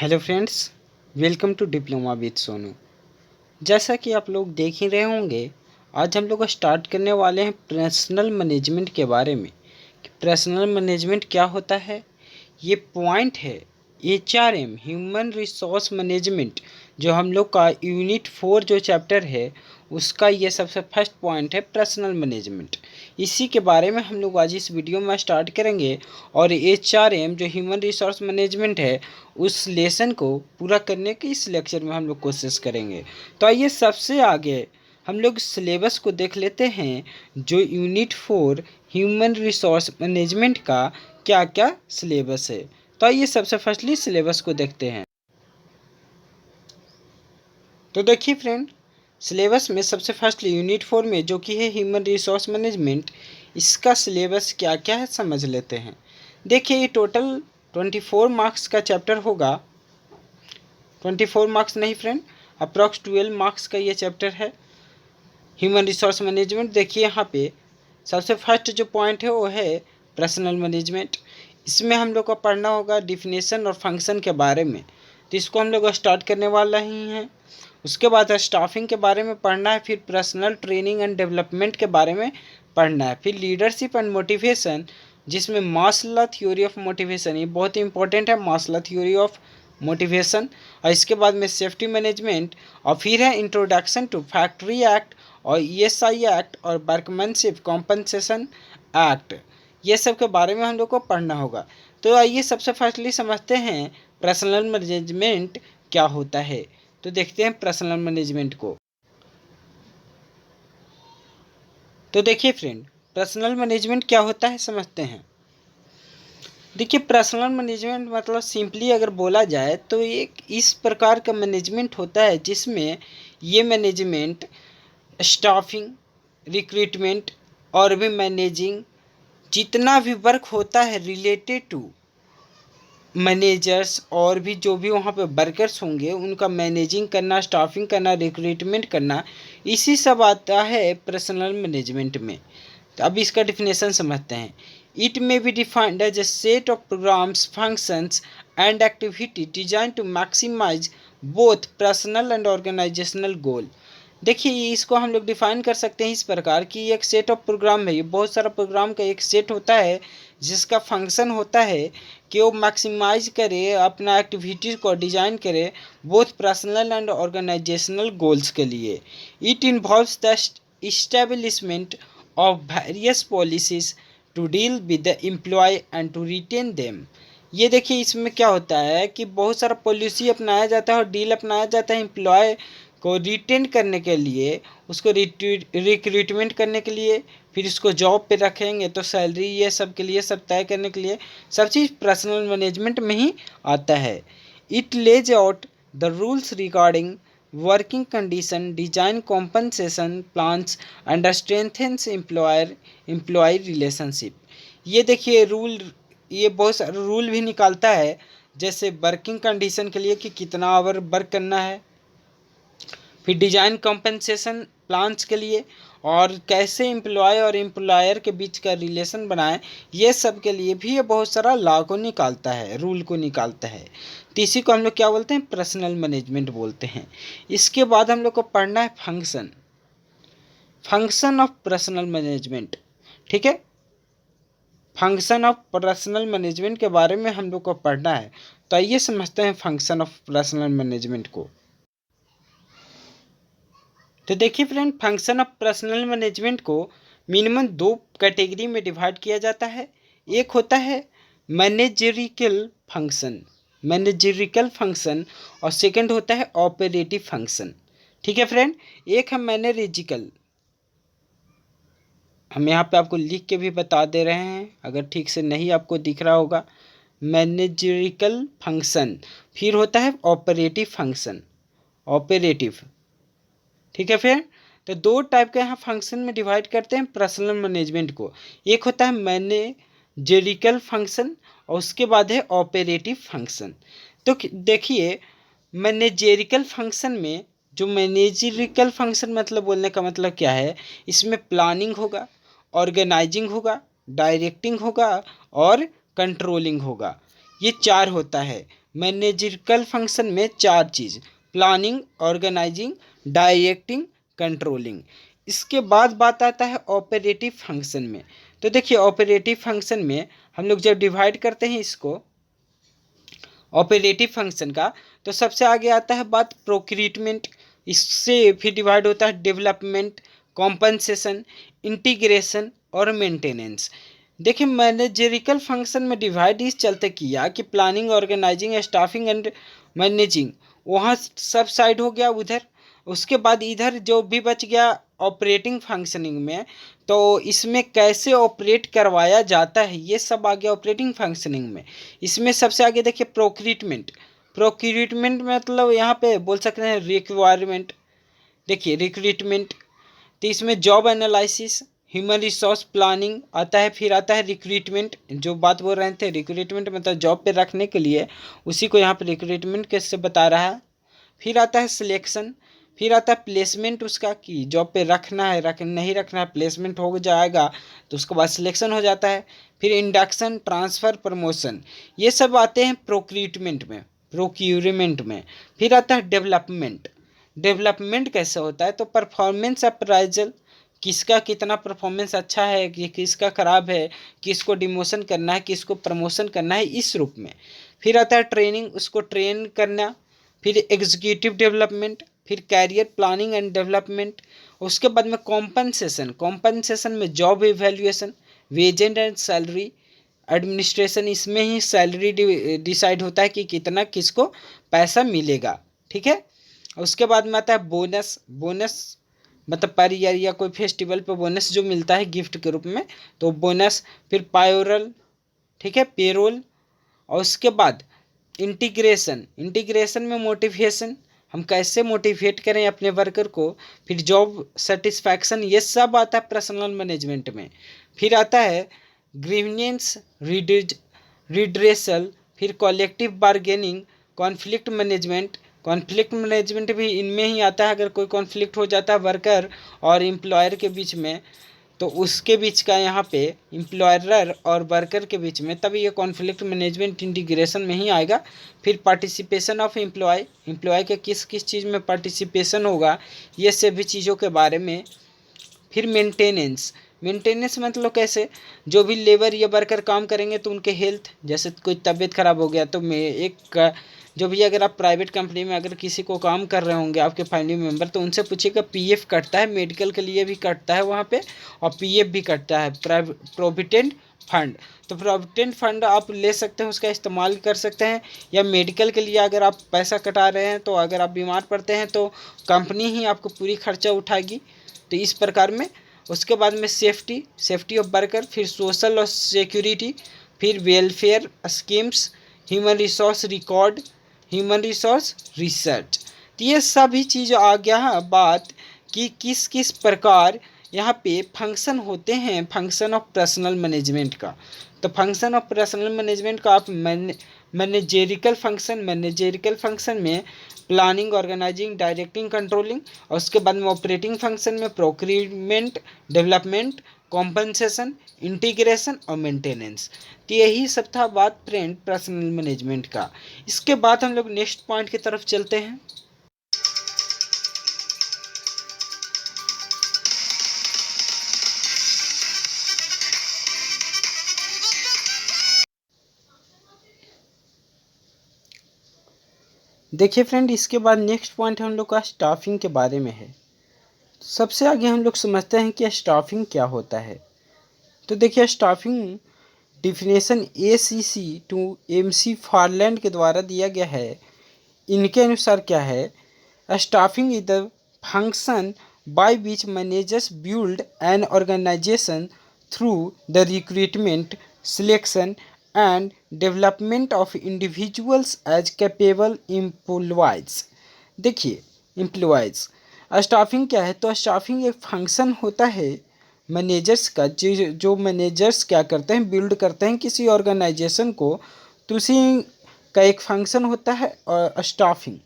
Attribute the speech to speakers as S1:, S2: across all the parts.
S1: Hello friends, welcome to diploma with Sonu. जैसा कि आप लोग देख ही रहे होंगे, आज हम लोग स्टार्ट करने वाले हैं पर्सनल मैनेजमेंट के बारे में कि पर्सनल मैनेजमेंट क्या होता है। ये पॉइंट है HRM, ह्यूमन रिसोर्स मैनेजमेंट, जो हम लोग का यूनिट 4 जो चैप्टर है उसका ये सबसे फर्स्ट पॉइंट है पर्सनल मैनेजमेंट। इसी के बारे में हम लोग आज इस वीडियो में स्टार्ट करेंगे और HRM जो ह्यूमन रिसोर्स मैनेजमेंट है उस लेसन को पूरा करने की इस लेक्चर में हम लोग कोशिश करेंगे। तो आइए सबसे आगे हम लोग सिलेबस को देख लेते हैं, जो यूनिट 4 ह्यूमन रिसोर्स मैनेजमेंट का क्या क्या सिलेबस है। तो आइए सबसे फर्स्टली सिलेबस को देखते हैं। तो देखिए फ्रेंड, सिलेबस में सबसे फर्स्ट यूनिट 4 में जो कि है ह्यूमन रिसोर्स मैनेजमेंट, इसका सिलेबस क्या क्या है समझ लेते हैं। देखिए, ये टोटल 24 मार्क्स का चैप्टर होगा। 24 मार्क्स नहीं फ्रेंड, अप्रॉक्स 12 मार्क्स का ये चैप्टर है ह्यूमन रिसोर्स मैनेजमेंट। देखिए यहाँ पे सबसे फर्स्ट जो पॉइंट है वो है पर्सनल मैनेजमेंट। इसमें हम लोग को पढ़ना होगा डिफिनेशन और फंक्शन के बारे में, तो इसको हम लोग स्टार्ट करने वाला ही हैं। उसके बाद स्टाफिंग के बारे में पढ़ना है, फिर पर्सनल ट्रेनिंग एंड डेवलपमेंट के बारे में पढ़ना है, फिर लीडरशिप एंड मोटिवेशन, जिसमें मास्लो थ्योरी ऑफ मोटिवेशन, ये बहुत ही इंपॉर्टेंट है, मास्लो थ्योरी ऑफ मोटिवेशन। और इसके बाद में सेफ्टी मैनेजमेंट, और फिर है इंट्रोडक्शन टू फैक्ट्री एक्ट और ESI एक्ट और वर्कमैनशिप कॉम्पनसेशन एक्ट। ये सब के बारे में हम लोग को पढ़ना होगा। तो आइए सबसे फर्स्टली समझते हैं पर्सनल मैनेजमेंट क्या होता है। तो देखते हैं पर्सनल मैनेजमेंट को। तो देखिए फ्रेंड, पर्सनल मैनेजमेंट क्या होता है समझते हैं। देखिए, पर्सनल मैनेजमेंट मतलब सिंपली अगर बोला जाए तो एक इस प्रकार का मैनेजमेंट होता है जिसमें ये मैनेजमेंट स्टाफिंग, रिक्रूटमेंट और भी मैनेजिंग, जितना भी वर्क होता है रिलेटेड टू मैनेजर्स और भी जो भी वहाँ पे वर्कर्स होंगे उनका मैनेजिंग करना, स्टाफिंग करना, रिक्रूटमेंट करना, इसी सब आता है पर्सनल मैनेजमेंट में। तो अब इसका डिफिनेशन समझते हैं। It may be defined as a set of programmes, functions and activity design to maximise both personal and organisational goal. देखिए, इसको हम लोग डिफाइन कर सकते हैं इस प्रकार की एक सेट ऑफ प्रोग्राम है, ये बहुत सारा प्रोग्राम का एक सेट होता है जिसका फंक्शन होता है कि वो मैक्सिमाइज करे, अपना एक्टिविटीज़ को डिजाइन करे both personal and organisational goals के लिए। It involves the establishment of various policies to deal with the employ and to retain them. ये देखिए, इसमें क्या होता है कि बहुत सारा पॉलिसी अपनाया जाता है और डील अपनाया जाता है एम्प्लॉय को रिटेन करने के लिए, उसको रिक्रूटमेंट करने के लिए, फिर उसको जॉब पे रखेंगे तो सैलरी, ये सब के लिए सब तय करने के लिए सब चीज़ पर्सनल मैनेजमेंट में ही आता है। It lays out the rules regarding working condition, design compensation plans and strengthens employ relationship. ये देखिए रूल, ये बहुत सारे रूल भी निकालता है, जैसे वर्किंग कंडीशन के लिए कि कितना आवर वर्क करना है, फिर डिजाइन कॉम्पनसेशन प्लान्स के लिए, और कैसे एम्प्लॉय और एम्प्लॉयर के बीच का रिलेशन बनाएं, ये सब के लिए भी ये बहुत सारा लॉ को निकालता है, रूल को निकालता है। तो इसी को हम लोग क्या बोलते हैं, पर्सनल मैनेजमेंट बोलते हैं। इसके बाद हम लोग को पढ़ना है फंक्शन ऑफ पर्सनल मैनेजमेंट। ठीक है, फंक्शन ऑफ पर्सनल मैनेजमेंट के बारे में हम लोग को पढ़ना है। तो आइए समझते हैं फंक्शन ऑफ पर्सनल मैनेजमेंट को। तो देखिए friend, function of personal management को मिनिमम 2 कैटेगरी में डिवाइड किया जाता है। एक होता है मैनेजरिकल फंक्शन और सेकंड होता है ऑपरेटिव फंक्शन। ठीक है फ्रेंड, एक है मैनेजरिकल, हम यहाँ पे आपको लिख के भी बता दे रहे हैं अगर ठीक से नहीं आपको दिख रहा होगा। मैनेजरिकल फंक्शन, फिर होता है ऑपरेटिव फंक्शन, ऑपरेटिव। ठीक है फिर, तो 2 टाइप के यहाँ फंक्शन में डिवाइड करते हैं पर्सनल मैनेजमेंट को। एक होता है मैनेजरिकल फंक्शन और उसके बाद है ऑपरेटिव फंक्शन। तो देखिए, मैनेजरिकल फंक्शन में, जो मैनेजरिकल फंक्शन मतलब बोलने का मतलब क्या है, इसमें प्लानिंग होगा, ऑर्गेनाइजिंग होगा, डायरेक्टिंग होगा और कंट्रोलिंग होगा। ये चार होता है। मैनेजरिकल फंक्शन में चार चीज़: प्लानिंग, ऑर्गेनाइजिंग, डायरेक्टिंग, कंट्रोलिंग। इसके बाद बात आता है ऑपरेटिव फंक्शन में। तो देखिए ऑपरेटिव फंक्शन में हम लोग जब डिवाइड करते हैं इसको ऑपरेटिव फंक्शन का, तो सबसे आगे आता है बात प्रोक्यूरमेंट, इससे फिर डिवाइड होता है डेवलपमेंट, कॉम्पनसेशन, इंटीग्रेशन और मेंटेनेंस। देखिए मैनेजरिकल फंक्शन में डिवाइड इस चलते किया कि planning, organising, staffing and managing वहाँ सब साइड हो गया उधर। उसके बाद इधर जो भी बच गया ऑपरेटिंग फंक्शनिंग में, तो इसमें कैसे ऑपरेट करवाया जाता है ये सब आ गया ऑपरेटिंग फंक्शनिंग में। इसमें सबसे आगे देखिए प्रोक्यूरमेंट। प्रोक्यूरमेंट मतलब यहाँ पे बोल सकते हैं रिक्वायरमेंट। देखिए रिक्रूटमेंट, तो इसमें job analysis, human resource planning आता है। फिर आता है रिक्रूटमेंट, जो बात बोल रहे थे रिक्रूटमेंट मतलब जॉब पे रखने के लिए, उसी को यहाँ पे रिक्रूटमेंट कैसे बता रहा है। फिर आता है सिलेक्शन, फिर आता है प्लेसमेंट उसका कि जॉब पे रखना है, नहीं रखना है, प्लेसमेंट हो जाएगा तो उसके बाद सिलेक्शन हो जाता है। फिर इंडक्शन, ट्रांसफ़र, प्रमोशन, ये सब आते हैं प्रोक्यूरमेंट में। फिर आता है डेवलपमेंट। डेवलपमेंट कैसे होता है, तो परफॉर्मेंस अप्राइजल, किसका कितना परफॉर्मेंस अच्छा है कि किसका ख़राब है, किसको डिमोशन करना है, किसको प्रमोशन करना है, इस रूप में। फिर आता है ट्रेनिंग, उसको ट्रेन करना। फिर एग्जीक्यूटिव डेवलपमेंट, फिर कैरियर प्लानिंग एंड डेवलपमेंट। उसके बाद में कॉम्पनसेशन, कॉम्पनसेशन में जॉब इवैल्यूएशन, वेजेंट एंड सैलरी एडमिनिस्ट्रेशन, इसमें ही सैलरी डिसाइड होता है कि कितना किसको पैसा मिलेगा। ठीक है। उसके बाद में आता है बोनस। बोनस मतलब पर ईयर या कोई फेस्टिवल पे बोनस जो मिलता है गिफ्ट के रूप में, तो बोनस। फिर पायोरल, ठीक है, पेरोल। और उसके बाद इंटीग्रेशन, इंटीग्रेशन में मोटिवेशन, हम कैसे मोटिवेट करें अपने वर्कर को। फिर जॉब सेटिस्फैक्शन, ये सब आता है पर्सनल मैनेजमेंट में। फिर आता है ग्रीवियंस रिड्रेसल, फिर collective bargaining, conflict management. Conflict management भी इनमें ही आता है। अगर कोई कॉन्फ्लिक्ट हो जाता है वर्कर और एम्प्लॉयर के बीच में, तो उसके बीच का यहाँ पे एम्प्लॉयर और वर्कर के बीच में, तभी ये कॉन्फ्लिक्ट मैनेजमेंट इंटीग्रेशन में ही आएगा। फिर पार्टिसिपेशन ऑफ एम्प्लॉय, एम्प्लॉय के किस किस चीज़ में पार्टिसिपेशन होगा, ये सभी चीज़ों के बारे में। फिर मेंटेनेंस, मेंटेनेंस मतलब कैसे, जो भी लेबर या वर्कर काम करेंगे तो उनके हेल्थ, जैसे कोई तबीयत खराब हो गया तो मैं एक जो भी, अगर आप प्राइवेट कंपनी में अगर किसी को काम कर रहे होंगे आपके फैमिली मेम्बर, तो उनसे पूछिएगा पीएफ कटता है, मेडिकल के लिए भी कटता है वहाँ पे, और पीएफ भी कटता है, प्रोविडेंट फंड। तो प्रोविडेंट फंड आप ले सकते हैं, उसका इस्तेमाल कर सकते हैं। या मेडिकल के लिए अगर आप पैसा कटा रहे हैं, तो अगर आप बीमार पड़ते हैं तो कंपनी ही आपको पूरी खर्चा उठाएगी। तो इस प्रकार में। उसके बाद में सेफ्टी, सेफ्टी ऑफ वर्कर, फिर सोशल और सिक्योरिटी, फिर welfare schemes, human resource record, human resource research. तो ये सभी चीज़ आ गया है बात कि किस किस प्रकार यहाँ पे फंक्शन होते हैं फंक्शन ऑफ पर्सनल मैनेजमेंट का। तो फंक्शन ऑफ पर्सनल मैनेजमेंट का आप मैनेजेरिकल फंक्शन में प्लानिंग, ऑर्गेनाइजिंग, डायरेक्टिंग, कंट्रोलिंग, और उसके बाद में ऑपरेटिंग फंक्शन में प्रोक्यूरमेंट, डेवलपमेंट, कॉम्पनसेशन, इंटीग्रेशन और मेंटेनेंस। तो यही सब था बात फ्रेंड पर्सनल मैनेजमेंट का। इसके बाद हम लोग नेक्स्ट पॉइंट की तरफ चलते हैं। देखिए फ्रेंड, इसके बाद नेक्स्ट पॉइंट हम लोग का स्टाफिंग के बारे में है। सबसे आगे हम लोग समझते हैं कि स्टाफिंग क्या होता है। तो देखिए staffing definition ACC to MC Farland के द्वारा दिया गया है। इनके अनुसार क्या है, staffing is the function by which managers build an organisation through the recruitment, selection and development of individuals as capable employees. देखिए एम्प्लॉयज़, स्टाफिंग क्या है, तो स्टाफिंग एक फंक्शन होता है मैनेजर्स का, जो मैनेजर्स क्या करते हैं, बिल्ड करते हैं किसी ऑर्गेनाइजेशन को, तो उसी का एक फंक्शन होता है और स्टाफिंग।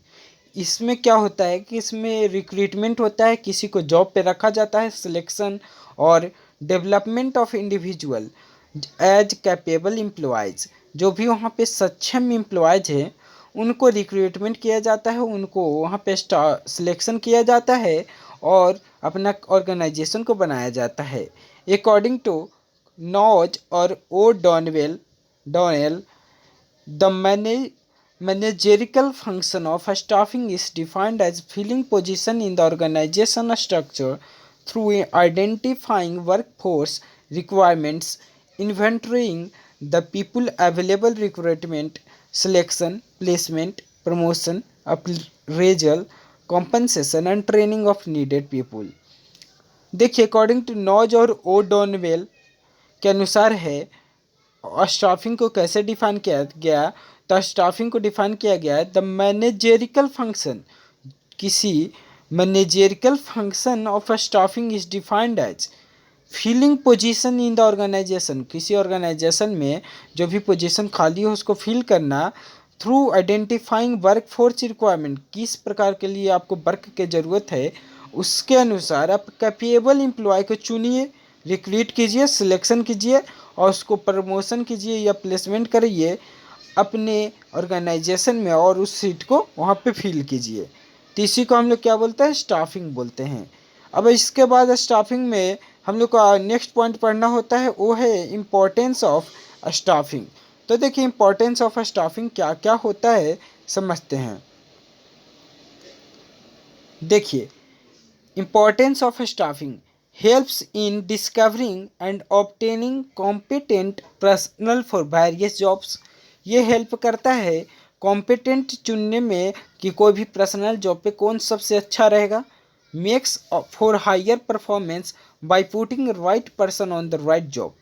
S1: इसमें क्या होता है कि इसमें रिक्रूटमेंट होता है, किसी को जॉब पे रखा जाता है, सिलेक्शन और development of individual as capable employees, जो भी वहाँ पे सक्षम एम्प्लॉयज़ हैं उनको रिक्रूटमेंट किया जाता है, उनको वहाँ पे सिलेक्शन किया जाता है और अपना ऑर्गेनाइजेशन को बनाया जाता है। अकॉर्डिंग टू नॉज और ओ डॉनेल the managerial function of staffing is defined as filling position in the organization structure through identifying workforce requirements, inventorying the people available, recruitment, selection, placement, promotion, appraisal, compensation and training of needed people। देखिए according to नॉज और ओ डॉनवेल के अनुसार है staffing को कैसे define किया गया। तो स्टाफिंग को डिफाइन किया गया है द मैनेजेरिकल फंक्शन, किसी managerial function of a staffing is defined as filling position in the organisation, किसी ऑर्गेनाइजेशन में जो भी पोजीशन खाली हो उसको फिल करना through identifying work force requirement, किस प्रकार के लिए आपको वर्क की ज़रूरत है उसके अनुसार आप कैपेबल एम्प्लॉय को चुनिए, रिक्रूट कीजिए, सिलेक्शन कीजिए और उसको प्रमोशन कीजिए या प्लेसमेंट करिए अपने ऑर्गेनाइजेशन में और उस सीट को वहाँ पे फिल कीजिए। तो इसी को हम लोग क्या बोलते हैं, स्टाफिंग बोलते हैं। अब इसके बाद स्टाफिंग में हम लोग का नेक्स्ट पॉइंट पढ़ना होता है वो है इम्पोर्टेंस ऑफ स्टाफिंग। तो देखिए इम्पोर्टेंस ऑफ स्टाफिंग क्या क्या होता है समझते हैं। देखिए importance of staffing helps in discovering and obtaining competent personnel for various jobs। ये हेल्प करता है कॉम्पिटेंट चुनने में कि कोई भी पर्सनल जॉब पे कौन सबसे अच्छा रहेगा। Makes for higher performance by putting right person on the right job.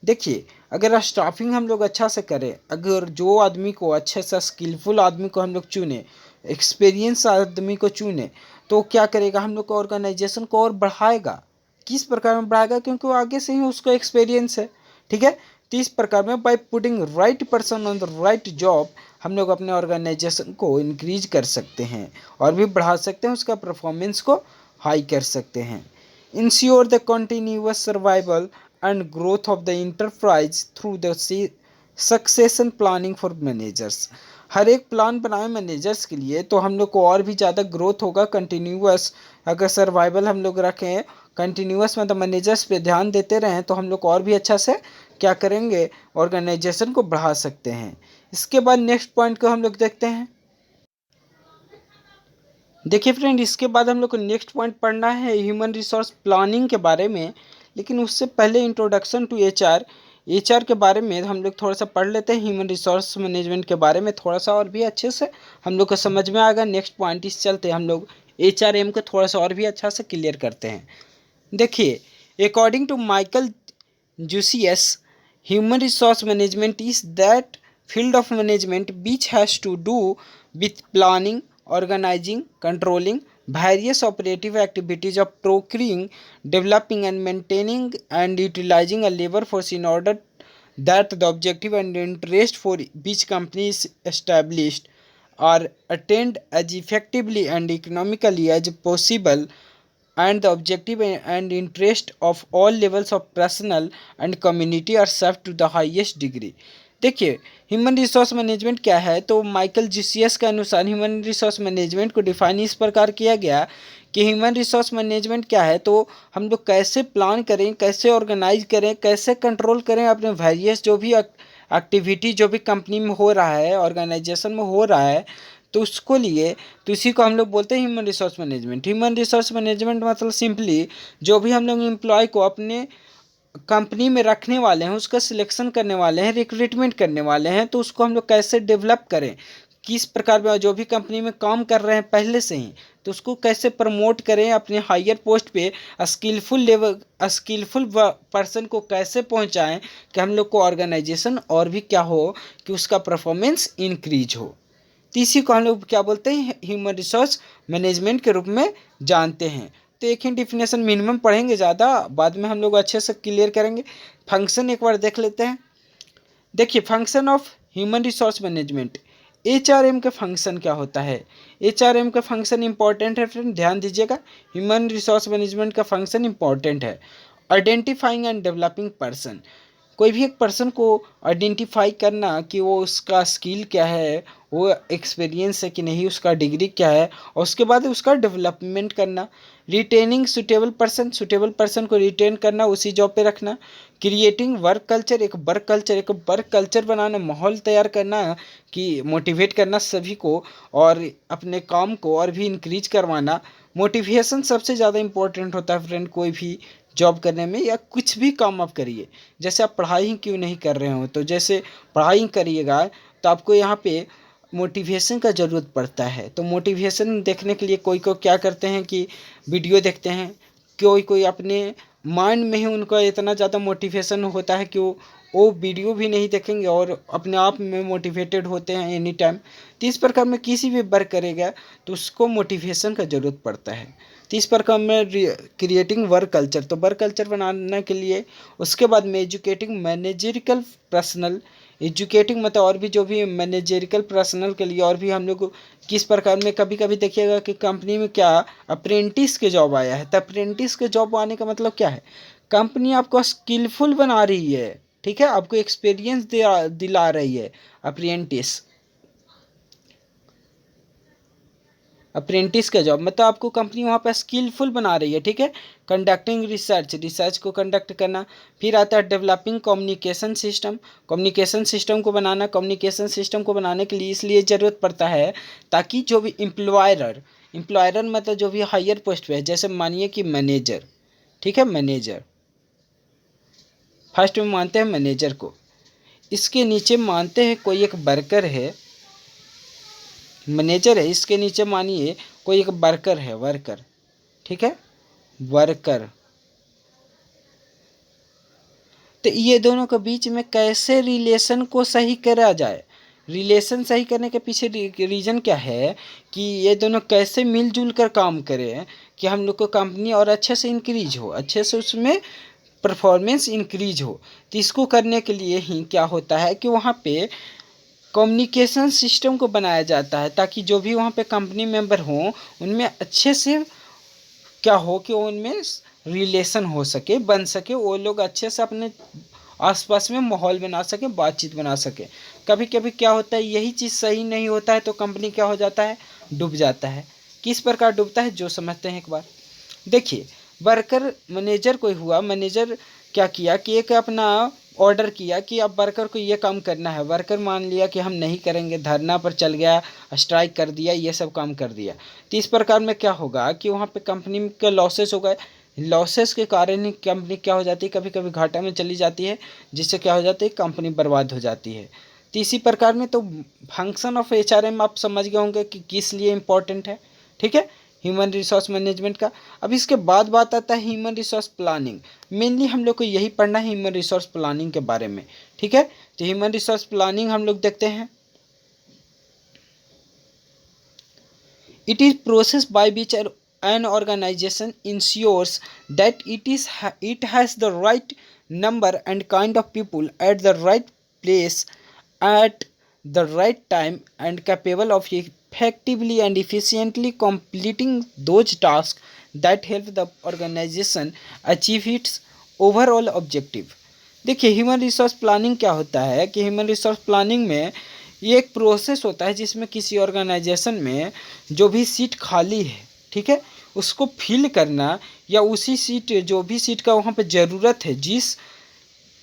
S1: देखिए अगर स्टाफिंग हम लोग अच्छा से करें, अगर जो आदमी को अच्छे से स्किलफुल आदमी को हम लोग चुने, एक्सपीरियंस आदमी को चुने, तो क्या करेगा हम लोग का ऑर्गेनाइजेशन को और बढ़ाएगा। किस प्रकार में बढ़ाएगा, क्योंकि वो आगे से ही उसको एक्सपीरियंस है। ठीक है, तो इस प्रकार में bye putting right person on the right job हम लोग अपने ऑर्गेनाइजेशन को इंक्रीज कर सकते हैं और भी बढ़ा सकते हैं, उसका परफॉर्मेंस को हाई कर सकते हैं। Ensure the continuous survival and growth of the enterprise through the succession planning for managers. हर एक प्लान बनाए मैनेजर्स के लिए तो हम लोग को और भी ज़्यादा ग्रोथ होगा। कंटिन्यूअस अगर सर्वाइवल हम लोग रखें, कंटिन्यूअस मतलब मैनेजर्स पे ध्यान देते रहें तो हम लोग और भी अच्छा से क्या करेंगे, ऑर्गेनाइजेशन को बढ़ा सकते हैं। इसके बाद नेक्स्ट पॉइंट को हम लोग देखते हैं। देखिए फ्रेंड इसके बाद हम लोग को नेक्स्ट पॉइंट पढ़ना है ह्यूमन रिसोर्स प्लानिंग के बारे में। लेकिन उससे पहले इंट्रोडक्शन टू एचआर के बारे में हम लोग थोड़ा सा पढ़ लेते हैं। ह्यूमन रिसोर्स मैनेजमेंट के बारे में थोड़ा सा और भी अच्छे से हम लोग को समझ में आएगा। नेक्स्ट पॉइंट इस चलते हम लोग एचआरएम को थोड़ा सा और भी अच्छा से क्लियर करते हैं। देखिए according to Michael Jucius human resource management is that field of management which has to do with planning, organizing, controlling various operative activities of procuring, developing and maintaining and utilizing a labor force in order that the objective and interest for which company is established are attained as effectively and economically as possible, and the objective and interest of all levels of personnel and community are served to the highest degree। देखिए human resource management क्या है, तो Michael GCS के अनुसार human resource management को define इस प्रकार किया गया कि ह्यूमन रिसोर्स मैनेजमेंट क्या है, तो हम लोग कैसे प्लान करें, कैसे ऑर्गेनाइज करें, कैसे कंट्रोल करें अपने वेरियस जो भी एक्टिविटी जो भी कंपनी में हो रहा है, ऑर्गेनाइजेशन में हो रहा है, तो उसको लिए तो इसी को हम लोग बोलते हैं human resource management. Human resource management मतलब सिंपली जो भी हम लोग एम्प्लॉय को अपने कंपनी में रखने वाले हैं, उसका सिलेक्शन करने वाले हैं, रिक्रूटमेंट करने वाले हैं, तो उसको हम लोग कैसे डेवलप करें, किस प्रकार में जो भी कंपनी में काम कर रहे हैं पहले से ही, तो उसको कैसे प्रमोट करें अपने हायर पोस्ट पे, स्किलफुल पर्सन को कैसे पहुंचाएं कि हम लोग को ऑर्गेनाइजेशन और भी क्या हो कि उसका परफॉर्मेंस इंक्रीज हो। तो इसी को हम लोग क्या बोलते हैं, ह्यूमन रिसोर्स मैनेजमेंट के रूप में जानते हैं। तो एक ही डिफिनेशन मिनिमम पढ़ेंगे, ज़्यादा बाद में हम लोग अच्छे से क्लियर करेंगे। फंक्शन एक बार देख लेते हैं। देखिए function of human resource management, HRM का फंक्शन क्या होता है। एचआरएम का फंक्शन इंपॉर्टेंट है फ्रेंड, ध्यान दीजिएगा। ह्यूमन रिसोर्स मैनेजमेंट का फंक्शन इंपॉर्टेंट है। आइडेंटिफाइंग एंड डेवलपिंग पर्सन, कोई भी एक पर्सन को आइडेंटिफाई करना कि वो उसका स्किल क्या है, वो एक्सपीरियंस है कि नहीं, उसका डिग्री क्या है, और उसके बाद उसका डेवलपमेंट करना। रिटेनिंग सुटेबल पर्सन को रिटेन करना, उसी जॉब पे रखना। क्रिएटिंग वर्क कल्चर बनाना, माहौल तैयार करना कि मोटिवेट करना सभी को और अपने काम को और भी इंक्रीज करवाना। मोटिवेशन सबसे ज़्यादा इंपॉर्टेंट होता है फ्रेंड, कोई भी जॉब करने में या कुछ भी काम आप करिए। जैसे आप पढ़ाई ही क्यों नहीं कर रहे हो, तो जैसे पढ़ाई करिएगा तो आपको यहाँ पे मोटिवेशन का ज़रूरत पड़ता है। तो मोटिवेशन देखने के लिए कोई को क्या करते हैं कि वीडियो देखते हैं, कोई कोई अपने माइंड में ही उनका इतना ज़्यादा मोटिवेशन होता है कि वो वीडियो भी नहीं देखेंगे और अपने आप में मोटिवेटेड होते हैं एनी टाइम। तो इस प्रकार में किसी भी वर्क करेगा तो उसको मोटिवेशन का ज़रूरत पड़ता है। तो इस प्रकार में क्रिएटिंग वर्क कल्चर, तो वर्क कल्चर बनाने के लिए उसके बाद में एजुकेटिंग मैनेजरिकल पर्सनल, एजुकेटिंग मतलब और भी जो भी मैनेजरिकल पर्सनल के लिए और भी हम लोग किस प्रकार में, कभी कभी देखिएगा कि कंपनी में क्या अप्रेंटिस के जॉब आया है। तो अप्रेंटिस के जॉब आने का मतलब क्या है, कंपनी आपको स्किलफुल बना रही है, ठीक है, आपको एक्सपीरियंस दिला रही है। अप्रेंटिस अप्रेंटिस का जॉब मतलब आपको कंपनी वहाँ पर स्किलफुल बना रही है, ठीक है। कंडक्टिंग रिसर्च को कंडक्ट करना। फिर आता है डेवलपिंग कम्युनिकेशन सिस्टम को बनाना। कम्युनिकेशन सिस्टम को बनाने के लिए इसलिए ज़रूरत पड़ता है ताकि जो भी एम्प्लॉयर मतलब जो भी हायर पोस्ट पे है, जैसे मानिए कि मैनेजर, ठीक है, मैनेजर फर्स्ट में मानते हैं मैनेजर को, इसके नीचे मानते हैं कोई एक वर्कर है, मैनेजर है, इसके नीचे मानिए कोई एक वर्कर, ठीक है, वर्कर। तो ये दोनों के बीच में कैसे रिलेशन को सही करा जाए, रिलेशन सही करने के पीछे रीज़न क्या है कि ये दोनों कैसे मिलजुल कर काम करें कि हम लोग को कंपनी और अच्छे से इंक्रीज हो, अच्छे से उसमें परफॉर्मेंस इंक्रीज हो। तो इसको करने के लिए ही क्या होता है कि वहाँ पे कम्युनिकेशन सिस्टम को बनाया जाता है ताकि जो भी वहाँ पे कंपनी मेंबर हों उनमें अच्छे से क्या हो कि उनमें रिलेशन हो सके, बन सके, वो लोग अच्छे से अपने आसपास में माहौल बना सके, बातचीत बना सके। कभी कभी क्या होता है, यही चीज़ सही नहीं होता है तो कंपनी क्या हो जाता है, डूब जाता है। किस प्रकार डूबता है जो समझते हैं एक बार देखिए। वर्कर मैनेजर कोई हुआ, मैनेजर क्या किया कि एक अपना ऑर्डर किया कि अब वर्कर को ये काम करना है। वर्कर मान लिया कि हम नहीं करेंगे, धरना पर चल गया, स्ट्राइक कर दिया, ये सब काम कर दिया। तो इस प्रकार में क्या होगा कि वहाँ पे कंपनी के लॉसेस हो गए। लॉसेस के कारण ही कंपनी क्या हो जाती है, कभी कभी घाटा में चली जाती है, जिससे क्या हो जाती है, कंपनी बर्बाद हो जाती है। तो इसी प्रकार में तो फंक्शन ऑफ एचआरएम आप समझ गए होंगे कि किस लिए इम्पोर्टेंट है, ठीक है, ह्यूमन रिसोर्स मैनेजमेंट का। अब इसके बाद बात आता है ह्यूमन रिसोर्स प्लानिंग। मेनली हम लोग को यही पढ़ना है ह्यूमन रिसोर्स प्लानिंग के बारे में, ठीक है। तो ह्यूमन रिसोर्स प्लानिंग हम लोग देखते हैं, it is process by which an organization ensures that it has the right number and kind of people at the right place at the right time and capable of effectively and efficiently completing those tasks that help the organization achieve its overall objective। देखिए human resource planning क्या होता है कि human resource planning में ये एक process होता है जिसमें किसी ऑर्गेनाइजेशन में जो भी सीट खाली है, ठीक है, उसको फिल करना, या उसी सीट जो भी सीट का वहाँ पे ज़रूरत है, जिस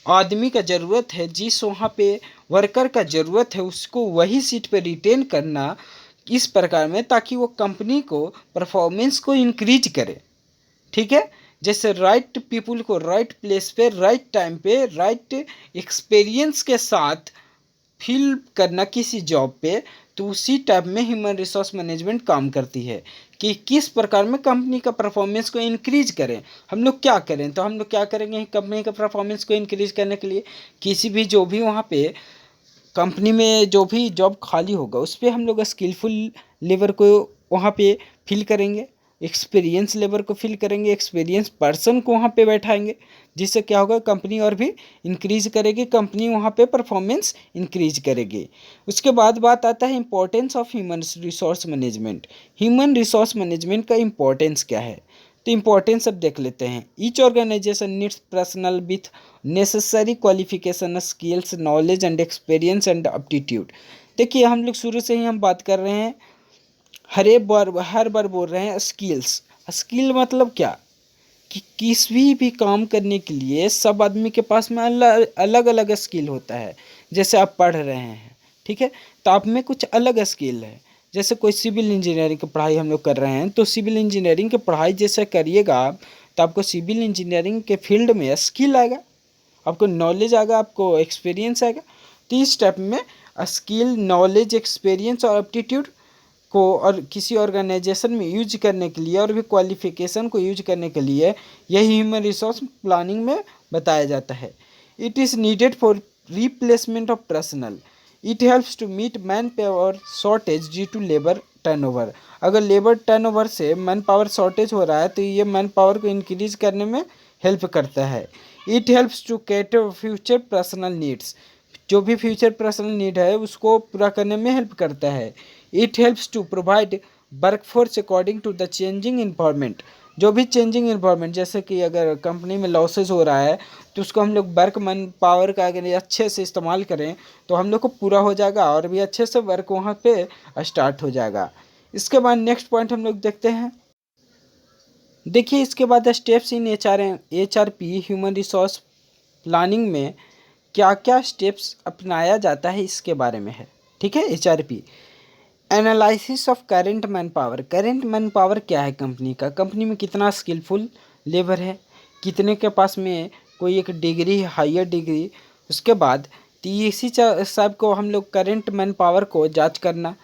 S1: आदमी का ज़रूरत है, जिस वहाँ पे वर्कर का ज़रूरत है, उसको वही सीट पे रिटेन करना इस प्रकार में ताकि वो कंपनी को परफॉर्मेंस को इंक्रीज करे, ठीक है। जैसे राइट पीपुल को राइट प्लेस पे राइट टाइम पे राइट एक्सपीरियंस के साथ फिल करना किसी जॉब पे, तो उसी टाइप में ह्यूमन रिसोर्स मैनेजमेंट काम करती है कि किस प्रकार में कंपनी का परफॉर्मेंस को इंक्रीज करें। हम लोग क्या करें, तो हम लोग क्या करेंगे कंपनी का परफॉर्मेंस को इंक्रीज करने के लिए किसी भी जो भी वहाँ पे कंपनी में जो भी जॉब खाली होगा उस पर हम लोग स्किलफुल लेबर को वहाँ पे फिल करेंगे, एक्सपीरियंस लेबर को फिल करेंगे, एक्सपीरियंस पर्सन को वहाँ पे बैठाएंगे, जिससे क्या होगा कंपनी और भी इंक्रीज करेगी, कंपनी वहाँ पे परफॉर्मेंस इंक्रीज करेगी। उसके बाद बात आता है importance of human resource management. Human resource management का इंपॉर्टेंस क्या है, तो इम्पोर्टेंस अब देख लेते हैं। Each organisation needs personal with necessary qualification, skills, knowledge and experience and aptitude. देखिए हम लोग शुरू से ही हम बात कर रहे हैं, हर बार बोल रहे हैं स्किल्स। स्किल मतलब क्या, कि किसी भी काम करने के लिए सब आदमी के पास में अलग अलग स्किल होता है। जैसे आप पढ़ रहे हैं, ठीक है, तो आप में कुछ अलग स्किल है। जैसे कोई सिविल इंजीनियरिंग की पढ़ाई हम लोग कर रहे हैं, तो सिविल इंजीनियरिंग की पढ़ाई जैसे करिएगा आप, तो आपको सिविल इंजीनियरिंग के फील्ड में स्किल आएगा, आपको नॉलेज आएगा, आपको एक्सपीरियंस आएगा। तो इस स्टेप में स्किल, नॉलेज, एक्सपीरियंस और एप्टीट्यूड को और किसी ऑर्गेनाइजेशन में यूज करने के लिए और भी क्वालिफिकेशन को यूज करने के लिए यही ह्यूमन रिसोर्स प्लानिंग में बताया जाता है। It is needed for replacement of personal. It helps to meet man power shortage due to labour turnover. अगर लेबर टर्नओवर से मैन पावर शॉर्टेज हो रहा है तो ये मैन पावर को इंक्रीज करने में हेल्प करता है। It helps to cater future personal needs. जो भी फ्यूचर पर्सनल नीड है उसको पूरा करने में हेल्प करता है। It helps to provide workforce according to the changing environment. जो भी चेंजिंग इन्वायरमेंट, जैसे कि अगर कंपनी में लॉसेस हो रहा है तो उसको हम लोग वर्क मैन पावर का अगर अच्छे से इस्तेमाल करें तो हम लोग को पूरा हो जाएगा और भी अच्छे से वर्क वहाँ पे स्टार्ट हो जाएगा। इसके बाद नेक्स्ट पॉइंट हम लोग देखते हैं। देखिए इसके बाद steps in HRP human resource planning में क्या क्या स्टेप्स अपनाया जाता है इसके बारे में है। ठीक है, HRP analysis of current man power. Current man power क्या है कंपनी का, कंपनी में कितना स्किलफुल लेबर है, कितने के पास में कोई एक डिग्री, हायर डिग्री। उसके बाद इसी सब को हम लोग करेंट मैन पावर को जांच करना।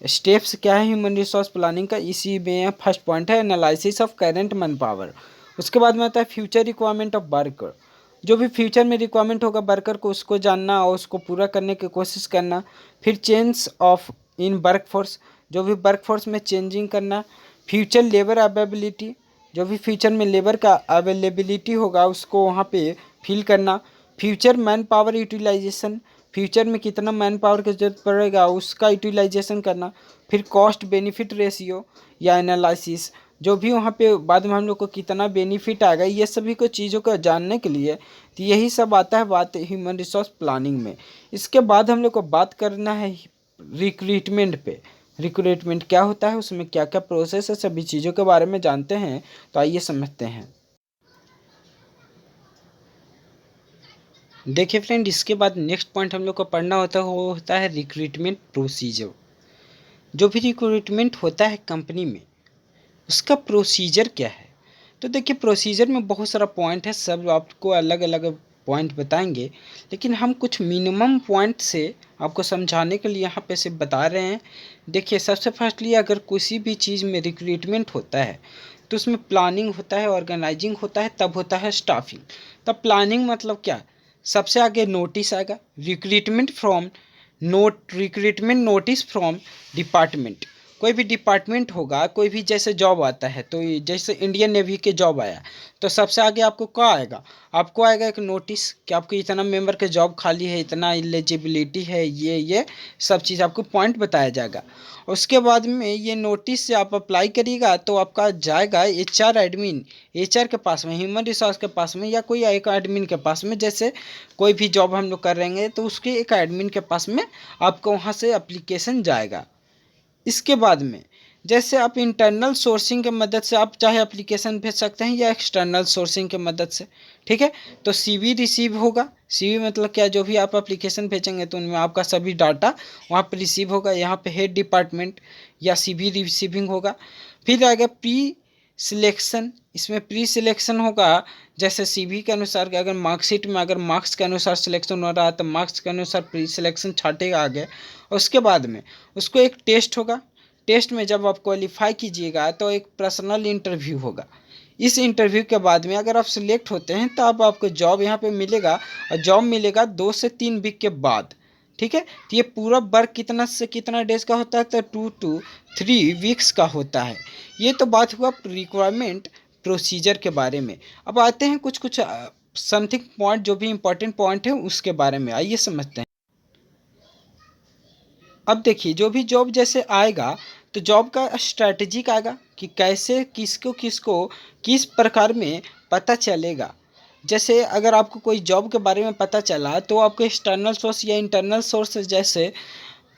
S1: स्टेप्स क्या है ह्यूमन रिसोर्स प्लानिंग का, इसी में फर्स्ट पॉइंट है analysis of current man power. उसके बाद में आता है फ्यूचर रिक्वायरमेंट ऑफ वर्कर। जो भी फ्यूचर में रिक्वायरमेंट होगा वर्कर को, उसको जानना और उसको पूरा करने की कोशिश करना। फिर चेंज ऑफ इन वर्कफोर्स, जो भी वर्कफोर्स में चेंजिंग करना। फ्यूचर लेबर अवेलेबिलिटी, जो भी फ्यूचर में लेबर का अवेलेबिलिटी होगा उसको वहाँ पे फिल करना। Future man power utilisation, future में कितना मैन पावर की जरूरत पड़ेगा उसका यूटिलाइजेशन करना। फिर कॉस्ट बेनिफिट रेशियो या एनालिसिस, जो भी वहाँ पे बाद में हम लोग को कितना बेनिफिट आएगा, ये सभी को चीज़ों को जानने के लिए तो यही सब आता है बात ह्यूमन रिसोर्स प्लानिंग में। इसके बाद हम लोग को बात करना है रिक्रूटमेंट पे। रिक्रूटमेंट क्या होता है, उसमें क्या क्या प्रोसेस है, सभी चीज़ों के बारे में जानते हैं। तो आइए समझते हैं। देखिए फ्रेंड, इसके बाद नेक्स्ट पॉइंट हम लोग को पढ़ना होता है, वो होता है रिक्रूटमेंट प्रोसीजर। जो भी रिक्रूटमेंट होता है कंपनी में उसका प्रोसीजर क्या है। तो देखिए प्रोसीजर में बहुत सारा पॉइंट है, सब आपको अलग अलग पॉइंट बताएंगे, लेकिन हम कुछ मिनिमम पॉइंट से आपको समझाने के लिए यहाँ पे से बता रहे हैं। देखिए सबसे फर्स्टली अगर किसी भी चीज़ में रिक्रूटमेंट होता है तो उसमें प्लानिंग होता है, ऑर्गेनाइजिंग होता है, तब होता है स्टाफिंग। तब प्लानिंग मतलब क्या, सबसे आगे नोटिस आएगा, रिक्रूटमेंट नोटिस फ्रॉम डिपार्टमेंट। कोई भी डिपार्टमेंट होगा, कोई भी जैसे जॉब आता है, तो जैसे इंडियन नेवी के जॉब आया तो सबसे आगे आपको क्या आएगा, आपको आएगा एक नोटिस कि आपको इतना मेंबर के जॉब खाली है, इतना एलिजिबिलिटी है, ये सब चीज़ आपको पॉइंट बताया जाएगा। उसके बाद में ये नोटिस से आप अप्लाई करिएगा तो आपका जाएगा HR एडमिन, HR के पास में, ह्यूमन रिसोर्स के पास में, या कोई एक एडमिन के पास में। जैसे कोई भी जॉब हम लोग कर रहेंगे तो उसके एक एडमिन के पास में आपको वहाँ से एप्लीकेशन जाएगा। इसके बाद में जैसे आप इंटरनल सोर्सिंग की मदद से आप चाहे एप्लीकेशन भेज सकते हैं या एक्सटर्नल सोर्सिंग की मदद से। ठीक है, तो CV रिसीव होगा। CV मतलब क्या, जो भी आप एप्लीकेशन भेजेंगे तो उनमें आपका सभी डाटा वहाँ पर रिसीव होगा। यहाँ पे हेड डिपार्टमेंट या CV रिसीविंग होगा। फिर आएगा प्री सिलेक्शन, इसमें प्री सिलेक्शन होगा। जैसे CV के अनुसार कि अगर मार्कशीट में अगर मार्क्स के अनुसार सिलेक्शन हो रहा है तो मार्क्स के अनुसार प्री सिलेक्शन छाटेगा आगे। उसके बाद में उसको एक टेस्ट होगा। टेस्ट में जब आप क्वालिफाई कीजिएगा तो एक पर्सनल इंटरव्यू होगा। इस इंटरव्यू के बाद में अगर आप सिलेक्ट होते हैं तो अब आपको जॉब यहाँ पे मिलेगा, और जॉब मिलेगा 2 से 3 वीक के बाद। ठीक है, तो ये पूरा वर्क कितना से कितना डेज का होता है, तो 2 to 3 वीक्स का होता है। ये तो बात हुआ रिक्वायरमेंट प्रोसीजर के बारे में। अब आते हैं कुछ कुछ समथिंग पॉइंट, जो भी इंपॉर्टेंट पॉइंट है उसके बारे में आइए समझते हैं। अब देखिए जो भी जॉब जैसे आएगा तो जॉब का स्ट्रैटेजिक आएगा कि कैसे किसको किसको किस प्रकार में पता चलेगा। जैसे अगर आपको कोई जॉब के बारे में पता चला तो आपको एक्सटर्नल सोर्स या इंटरनल सोर्स जैसे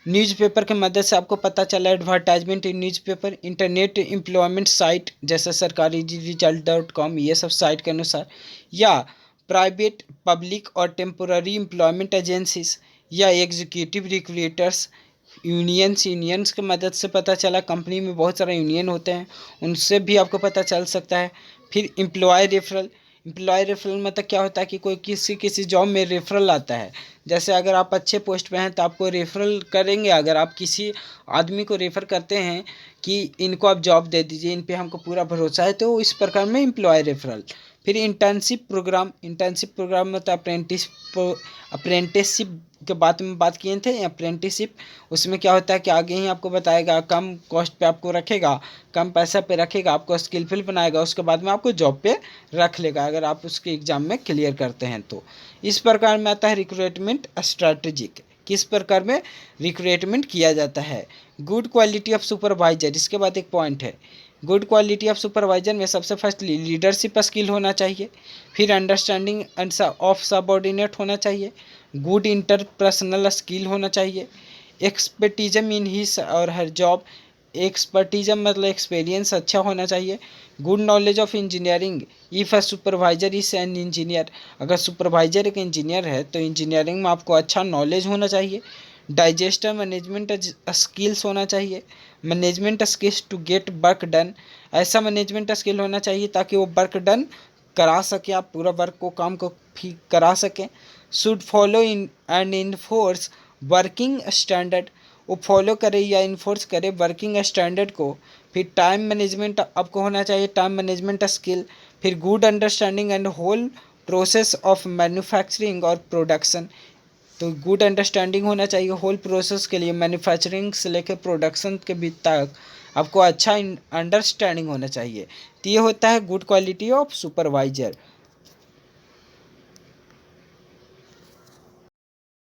S1: न्यूज़पेपर के मदद से आपको पता चला, एडवर्टाइजमेंट इन न्यूज़पेपर, इंटरनेट एम्प्लॉयमेंट साइट जैसे सरकारी रिजल्ट.com ये सब साइट के अनुसार, या प्राइवेट पब्लिक और टेम्पोररी एम्प्लॉयमेंट एजेंसीज या एग्जीक्यूटिव रिक्रूटर्स यूनियंस की मदद से पता चला। कंपनी में बहुत सारे यूनियन होते हैं, उनसे भी आपको पता चल सकता है। फिर एम्प्लॉय रेफरल मतलब क्या होता है कि कोई किसी जॉब में रेफरल आता है। जैसे अगर आप अच्छे पोस्ट पे हैं तो आपको रेफरल करेंगे। अगर आप किसी आदमी को रेफ़र करते हैं कि इनको आप जॉब दे दीजिए, इन पे हमको पूरा भरोसा है, तो इस प्रकार में एम्प्लॉय रेफरल। फिर इंटर्नशिप प्रोग्राम मतलब अप्रेंटिसशिप के बात में बात किए थे। अप्रेंटिसशिप उसमें क्या होता है कि आगे ही आपको बताएगा, कम कॉस्ट पे आपको रखेगा, कम पैसा पे रखेगा, आपको स्किलफुल बनाएगा, उसके बाद में आपको जॉब पे रख लेगा अगर आप उसके एग्ज़ाम में क्लियर करते हैं तो। इस प्रकार में आता है रिक्रूटमेंट स्ट्रैटेजिक, किस प्रकार में रिक्रूटमेंट किया जाता है। गुड क्वालिटी ऑफ सुपरवाइजर, इसके बाद एक पॉइंट है। गुड क्वालिटी ऑफ सुपरवाइजर में सबसे फर्स्ट लीडरशिप स्किल होना चाहिए, फिर अंडरस्टैंडिंग ऑफ सबऑर्डिनेट होना चाहिए, गुड इंटरपर्सनल स्किल होना चाहिए, एक्सपर्टिज्म इन हिज और हर जॉब, एक्सपर्टिज्म मतलब एक्सपीरियंस अच्छा होना चाहिए, good knowledge of engineering if a supervisor is an engineer, अगर सुपरवाइजर एक इंजीनियर है तो इंजीनियरिंग में आपको अच्छा नॉलेज होना चाहिए, डाइजेस्टर मैनेजमेंट स्किल्स होना चाहिए, management skills to get work done, ऐसा मैनेजमेंट स्किल होना चाहिए ताकि वो वर्क डन करा सके, आप पूरा वर्क को काम को भी करा सकें। Should follow in and enforce working standard, वो फॉलो करे या इन्फोर्स करे वर्किंग स्टैंडर्ड को। फिर टाइम मैनेजमेंट आपको होना चाहिए, टाइम मैनेजमेंट स्किल। फिर good understanding and whole process of manufacturing और प्रोडक्शन, तो गुड अंडरस्टैंडिंग होना चाहिए होल प्रोसेस के लिए, मैन्युफैक्चरिंग से लेकर प्रोडक्शन के भी तक आपको अच्छा अंडरस्टैंडिंग होना चाहिए। तो ये होता है गुड क्वालिटी ऑफ सुपरवाइजर।